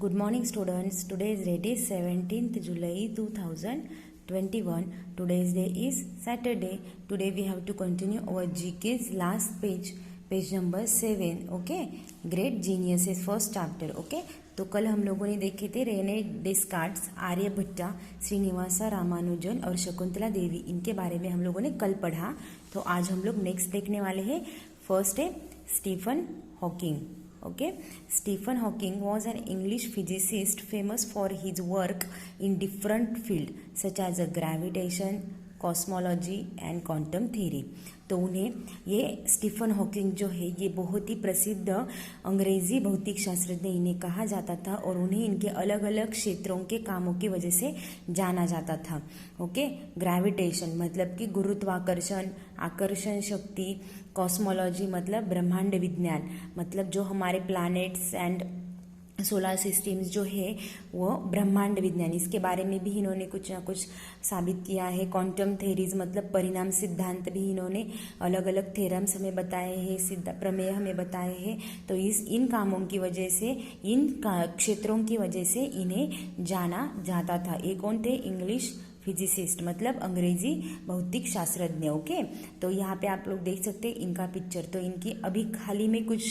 Good morning, students. Today's date is 17th July 2021. Today's day is Saturday. Today we have to continue our GK's last page, page number 7. Okay, Great Geniuses, first chapter. Okay, तो कल हम लोगों ने देखे थे Renee डेस्कार्ट्स, Aryabhatta, Srinivasa Ramanujan और शकुंतला देवी. इनके बारे में हम लोगों ने कल पढ़ा. तो आज हम लोग नेक्स्ट देखने वाले हैं. फर्स्ट है Stephen Hawking. Okay, Stephen Hawking was an English physicist famous for his work in different fields such as gravitation, cosmology and quantum theory. तो उन्हें ये स्टीफन हॉकिंग जो है ये बहुत ही प्रसिद्ध अंग्रेजी भौतिक शास्त्रज्ञ इन्हें कहा जाता था और उन्हें इनके अलग अलग क्षेत्रों के कामों की वजह से जाना जाता था. ओके, ग्रेविटेशन मतलब कि गुरुत्वाकर्षण, आकर्षण शक्ति, कॉस्मोलॉजी मतलब ब्रह्मांड विज्ञान, मतलब जो हमारे प्लैनेट्स एंड सोलर सिस्टम्स जो है वो ब्रह्मांड विज्ञान, इसके बारे में भी इन्होंने कुछ ना कुछ साबित किया है. क्वांटम थ्योरीज मतलब परिणाम सिद्धांत भी इन्होंने अलग अलग थ्योरम्स हमें बताए हैं, प्रमेय हमें बताए हैं. तो इन कामों की वजह से, इन क्षेत्रों की वजह से इन्हें जाना जाता था. ये कौन थे? इंग्लिश फिजिसिस्ट मतलब अंग्रेजी भौतिक शास्त्रज्ञ. ओके, तो यहाँ पे आप लोग देख सकते हैं इनका पिक्चर. तो इनकी अभी हाल ही में कुछ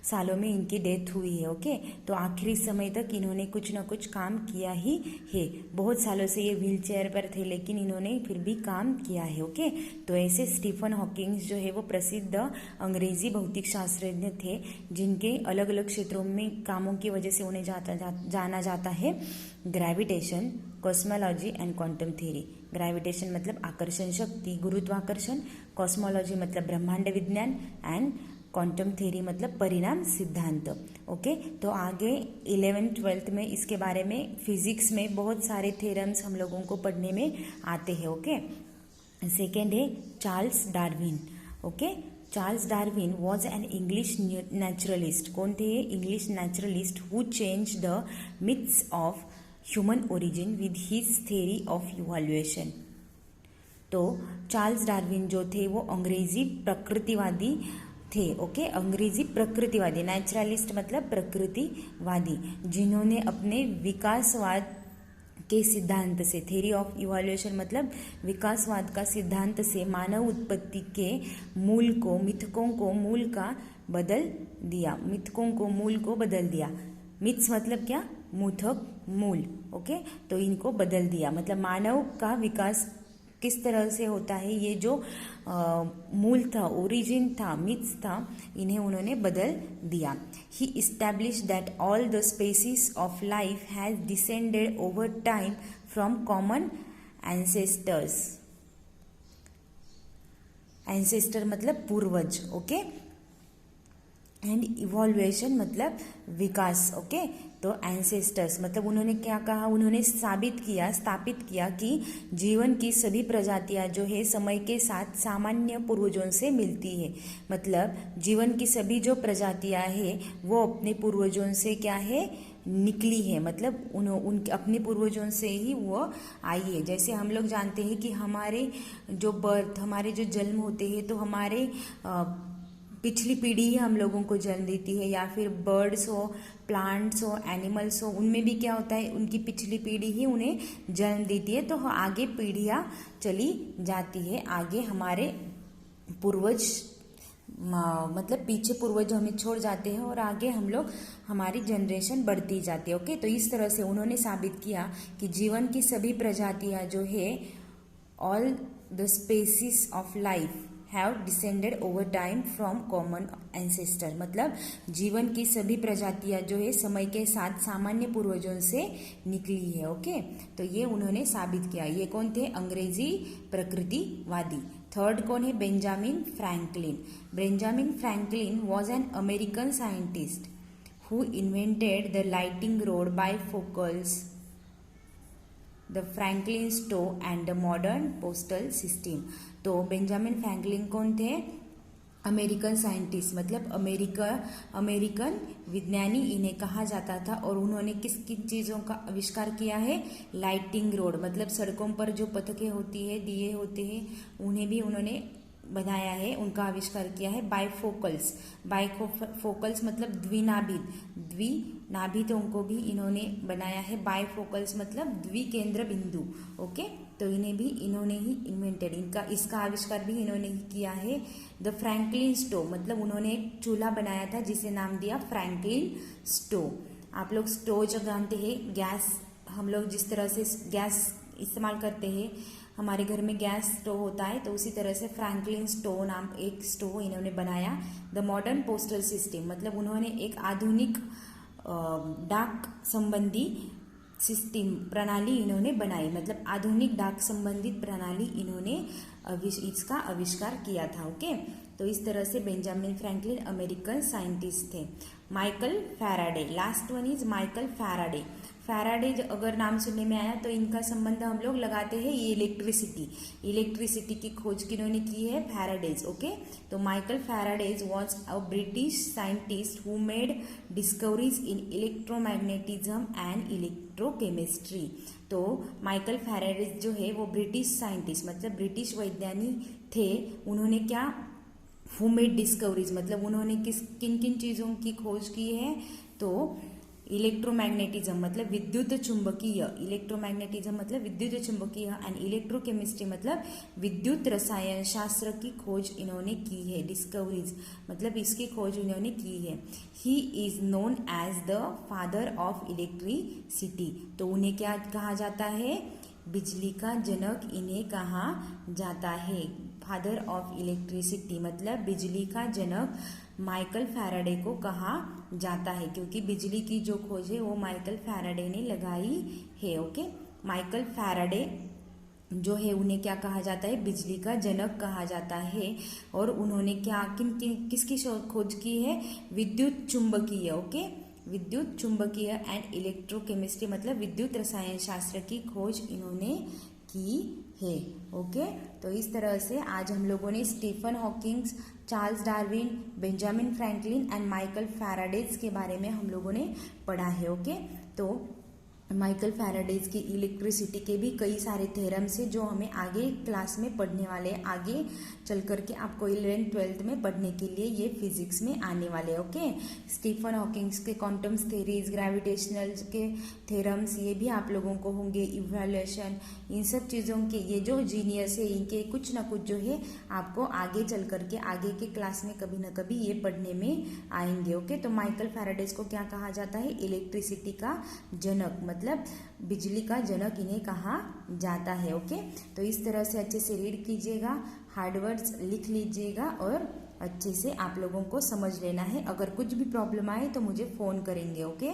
सालों में इनकी डेथ हुई है. ओके, तो आखिरी समय तक इन्होंने कुछ ना कुछ काम किया ही है. बहुत सालों से ये व्हील चेयर पर थे लेकिन इन्होंने फिर भी काम किया है. ओके, तो ऐसे स्टीफन हॉकिंग जो है वो प्रसिद्ध अंग्रेजी भौतिक शास्त्रज्ञ थे जिनके अलग अलग क्षेत्रों में कामों की वजह से उन्हें जाना जाता है. Gravitation, cosmology and quantum theory. Gravitation मतलब आकर्षण शक्ति, गुरुत्वाकर्षण, कॉस्मोलॉजी मतलब ब्रह्मांड विज्ञान एंड क्वांटम थ्योरी मतलब परिणाम सिद्धांत. ओके, तो आगे 11th 12th में इसके बारे में फिजिक्स में बहुत सारे थ्योरम्स हम लोगों को पढ़ने में आते हैं. ओके, सेकेंड है Charles Darwin. Okay, Charles Darwin was an English naturalist. कौन थे? English naturalist who change the myths of human origin with his theory of evolution. तो चार्ल्स डार्विन जो थे वो अंग्रेजी प्रकृतिवादी थे. ओके, अंग्रेजी प्रकृतिवादी, नेचुरलिस्ट मतलब प्रकृतिवादी, जिन्होंने अपने विकासवाद के सिद्धांत से, थ्योरी ऑफ इवोल्यूशन मतलब विकासवाद का सिद्धांत से मानव उत्पत्ति के मूल को, मिथकों को मूल का बदल दिया. मिथकों को मूल को बदल दिया. मिथ्स मतलब क्या? मूथक, मूल. ओके, तो इनको बदल दिया मतलब मानव का विकास किस तरह से होता है, ये जो मूल था, ओरिजिन था, मिथ्स था, इन्हें उन्होंने बदल दिया. He establish that all the species of life has descended over time from common ancestors. Ancestor मतलब पूर्वज. ओके, एंड इवोल्यूशन मतलब विकास. ओके, तो एंसेस्टर्स मतलब उन्होंने क्या कहा? उन्होंने स्थापित किया कि जीवन की सभी प्रजातियां जो है समय के साथ सामान्य पूर्वजों से मिलती है. मतलब जीवन की सभी जो प्रजातियां हैं वो अपने पूर्वजों से क्या है? निकली है. मतलब उन अपने पूर्वजों से ही वो आई है. जैसे हम लोग जानते हैं कि हमारे जो बर्थ, हमारे जो जन्म होते हैं तो हमारे पिछली पीढ़ी ही हम लोगों को जन्म देती है, या फिर बर्ड्स हो, प्लांट्स हो, एनिमल्स हो, उनमें भी क्या होता है? उनकी पिछली पीढ़ी ही उन्हें जन्म देती है. तो आगे पीढ़ियाँ चली जाती है. आगे हमारे पूर्वज मतलब पीछे पूर्वज हमें छोड़ जाते हैं और आगे हम लोग, हमारी जनरेशन बढ़ती जाती है. ओके, तो इस तरह से उन्होंने साबित किया कि जीवन की सभी प्रजातियाँ जो है, all the species of life have descended over time from common ancestor. मतलब जीवन की सभी प्रजातियां जो है समय के साथ सामान्य पूर्वजों से निकली है. ओके, तो ये उन्होंने साबित किया. ये कौन थे? अंग्रेजी प्रकृतिवादी. थर्ड कौन है? Benjamin Franklin. Benjamin Franklin was an American scientist who invented the lightning rod bifocals, the Franklin stove and the modern postal system. तो बेंजामिन फ्रैंकलिन कौन थे? अमेरिकन साइंटिस्ट मतलब अमेरिकन विज्ञानी इन्हें कहा जाता था. और उन्होंने किस किन चीज़ों का आविष्कार किया है? लाइटिंग रोड मतलब सड़कों पर जो पथकें होती है, दिए होते हैं, उन्हें भी उन्होंने बनाया है, उनका आविष्कार किया है बाइफोकल्स। बाइफोकल्स मतलब द्विनाभित, द्विनाभितों भी इन्होंने बनाया है। बाइफोकल्स मतलब द्विकेंद्र बिंदु। ओके, तो इन्हें भी इन्होंने ही इन्वेंटेड, इसका आविष्कार भी इन्होंने ही किया है। द फ्रैंकलिन स्टोव मतलब उन्होंने एक चूल्हा बनाया था जिसे नाम दिया फ्रैंकलिन स्टोव। आप लोग स्टोव जो जानते हैं, गैस, हम लोग जिस तरह से गैस इस्तेमाल करते हैं, हमारे घर में गैस स्टोव होता है, तो उसी तरह से फ्रैंकलिन स्टोव नाम एक स्टोव इन्होंने बनाया। द मॉडर्न पोस्टल सिस्टम मतलब उन्होंने एक आधुनिक डाक संबंधी सिस्टम प्रणाली इन्होंने बनाई, मतलब आधुनिक डाक संबंधित प्रणाली इन्होंने इसका आविष्कार किया था। ओके, तो इस तरह से बेंजामिन फ्रैंकलिन अमेरिकन साइंटिस्ट थे। Michael Faraday, last one is Michael Faraday. Faraday अगर नाम सुनने में आया तो इनका संबंध हम लोग लगाते हैं ये इलेक्ट्रिसिटी की खोज किन्होंने की है, फैराडेज। ओके, तो Michael Faraday's was a British scientist who made discoveries in electromagnetism and electrochemistry. तो माइकल फैराडेज जो है वो ब्रिटिश साइंटिस्ट मतलब ब्रिटिश वैज्ञानिक थे। उन्होंने क्या, हु मेड डिस्कवरीज मतलब उन्होंने किन किन चीज़ों की खोज की है, तो इलेक्ट्रोमैग्नेटिज्म मतलब विद्युत चुंबकीय, इलेक्ट्रोमैग्नेटिज्म मतलब विद्युत चुंबकीय, एंड इलेक्ट्रोकेमिस्ट्री मतलब विद्युत रसायन शास्त्र की खोज इन्होंने की है। डिस्कवरीज मतलब इसकी खोज इन्होंने की है। He is known as the father of electricity, तो उन्हें क्या कहा जाता है, बिजली का जनक इन्हें कहा जाता है। फादर ऑफ इलेक्ट्रिसिटी मतलब बिजली का जनक माइकल फैराडे को कहा जाता है, क्योंकि बिजली की जो खोज है वो माइकल फैराडे ने लगाई है। ओके, माइकल फैराडे जो है उन्हें क्या कहा जाता है, बिजली का जनक कहा जाता है। और उन्होंने क्या किसकी खोज की है, विद्युत चुंबकीय। ओके, विद्युत चुंबकीय एंड इलेक्ट्रोकेमिस्ट्री मतलब विद्युत रसायन शास्त्र की खोज इन्होंने की है। ओके, तो इस तरह से आज हम लोगों ने Stephen Hawkings, Charles Darwin, Benjamin Franklin and Michael Faradays के बारे में हम लोगों ने पढ़ा है। ओके, तो माइकल फैराडेज की इलेक्ट्रिसिटी के भी कई सारे थ्योरम्स है जो हमें आगे क्लास में पढ़ने वाले हैं, आगे चल करके आपको 11th 12th में पढ़ने के लिए ये फिजिक्स में आने वाले। ओके, स्टीफन हॉकिंग्स के क्वांटम थ्योरीज, ग्रेविटेशनल के थ्योरम्स ये भी आप लोगों को होंगे, इवैल्यूएशन, इन सब चीज़ों के ये जो जीनियस है इनके कुछ ना कुछ जो है आपको आगे चल करके आगे के क्लास में कभी ना कभी ये पढ़ने में आएंगे। ओके, तो माइकल फैराडेज को क्या कहा जाता है, इलेक्ट्रिसिटी का जनक मतलब बिजली का जनक इन्हें कहा जाता है। ओके, तो इस तरह से अच्छे से रीड कीजिएगा, हार्डवर्ड्स लिख लीजिएगा और अच्छे से आप लोगों को समझ लेना है। अगर कुछ भी प्रॉब्लम आए तो मुझे फ़ोन करेंगे। ओके।